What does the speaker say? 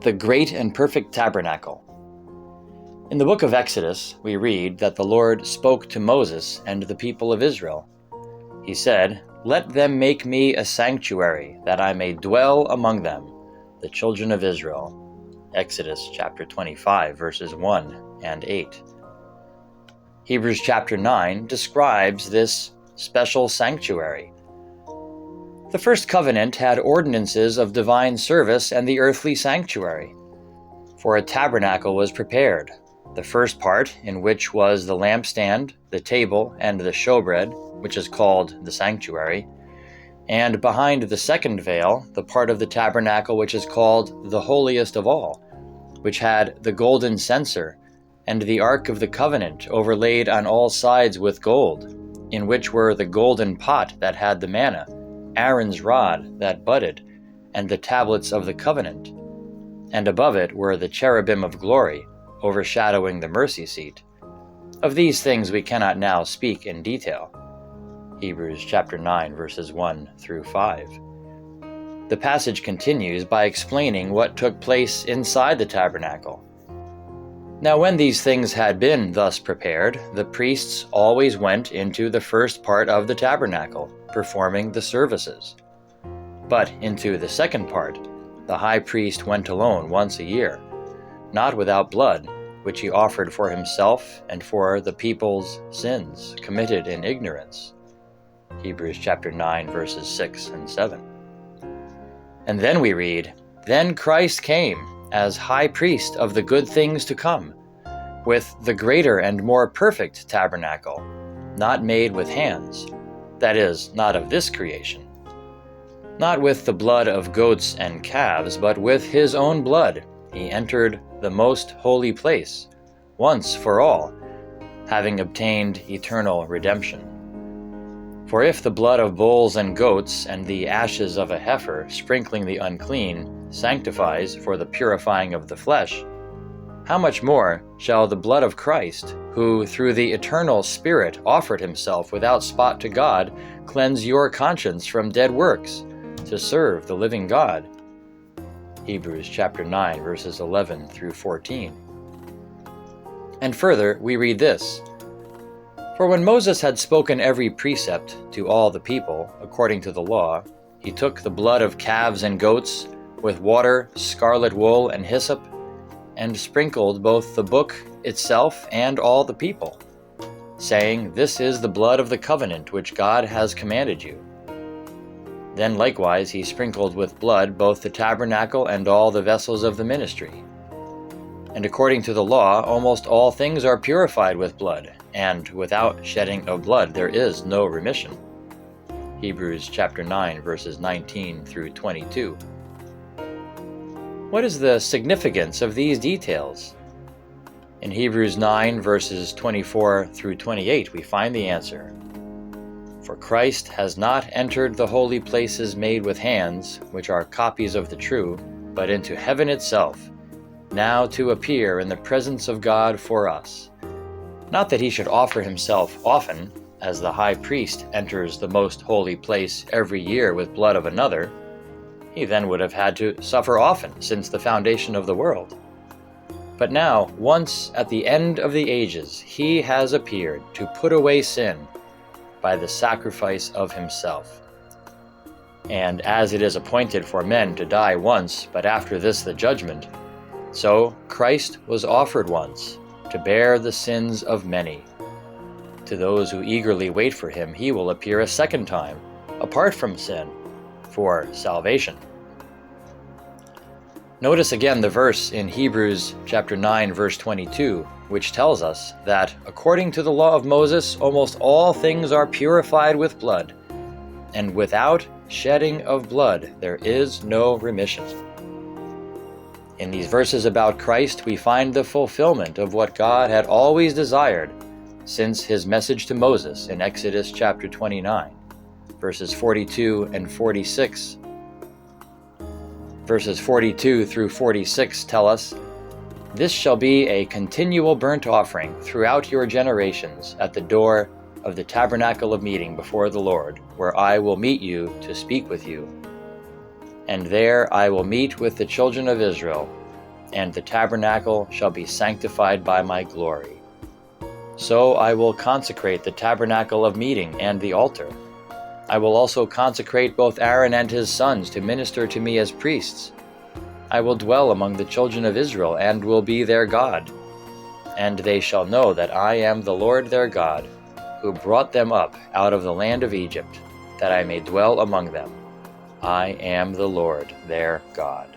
The Great and Perfect Tabernacle. In the book of Exodus, we read that the Lord spoke to Moses and the people of Israel. He said, "Let them make me a sanctuary, that I may dwell among them, the children of Israel." Exodus chapter 25, verses 1 and 8. Hebrews chapter 9 describes this special sanctuary. The first covenant had ordinances of divine service and the earthly sanctuary. For a tabernacle was prepared, the first part, in which was the lampstand, the table, and the showbread, which is called the sanctuary, and behind the second veil, the part of the tabernacle which is called the holiest of all, which had the golden censer, and the ark of the covenant overlaid on all sides with gold, in which were the golden pot that had the manna, Aaron's rod that budded, and the tablets of the covenant. And above it were the cherubim of glory, overshadowing the mercy seat. Of these things we cannot now speak in detail. Hebrews chapter 9, verses 1 through 5. The passage continues by explaining what took place inside the tabernacle. Now when these things had been thus prepared, the priests always went into the first part of the tabernacle, performing the services. But into the second part, the high priest went alone once a year, not without blood, which he offered for himself and for the people's sins committed in ignorance. Hebrews chapter 9, verses 6 and 7. And then we read, "Then Christ came as high priest of the good things to come, with the greater and more perfect tabernacle, not made with hands, that is, not of this creation. Not with the blood of goats and calves, but with his own blood he entered the most holy place, once for all, having obtained eternal redemption. For if the blood of bulls and goats and the ashes of a heifer, sprinkling the unclean, sanctifies for the purifying of the flesh, how much more shall the blood of Christ, who through the eternal Spirit offered himself without spot to God, cleanse your conscience from dead works, to serve the living God?" Hebrews chapter 9, verses 11 through 14. And further, we read this, "For when Moses had spoken every precept to all the people, according to the law, he took the blood of calves and goats, with water, scarlet wool, and hyssop, and sprinkled both the book itself and all the people, saying, 'This is the blood of the covenant which God has commanded you.' Then likewise he sprinkled with blood both the tabernacle and all the vessels of the ministry. And according to the law, almost all things are purified with blood, and without shedding of blood there is no remission." Hebrews chapter 9, verses 19 through 22. What is the significance of these details? In Hebrews 9, verses 24 through 28, we find the answer. "For Christ has not entered the holy places made with hands, which are copies of the true, but into heaven itself, now to appear in the presence of God for us. Not that he should offer himself often, as the high priest enters the most holy place every year with blood of another. He then would have had to suffer often since the foundation of the world. But now, once at the end of the ages, he has appeared to put away sin by the sacrifice of himself. And as it is appointed for men to die once, but after this the judgment, so Christ was offered once to bear the sins of many. To those who eagerly wait for him, he will appear a second time, apart from sin, for salvation." Notice again the verse in Hebrews chapter 9, verse 22, which tells us that according to the law of Moses, almost all things are purified with blood, and without shedding of blood there is no remission. In these verses about Christ, we find the fulfillment of what God had always desired since his message to Moses in Exodus chapter 29, verses 42 and 46. Verses 42 through 46 tell us, "This shall be a continual burnt offering throughout your generations at the door of the tabernacle of meeting before the Lord, where I will meet you to speak with you. And there I will meet with the children of Israel, and the tabernacle shall be sanctified by my glory. So I will consecrate the tabernacle of meeting and the altar. I will also consecrate both Aaron and his sons to minister to me as priests. I will dwell among the children of Israel and will be their God. And they shall know that I am the Lord their God, who brought them up out of the land of Egypt, that I may dwell among them. I am the Lord their God.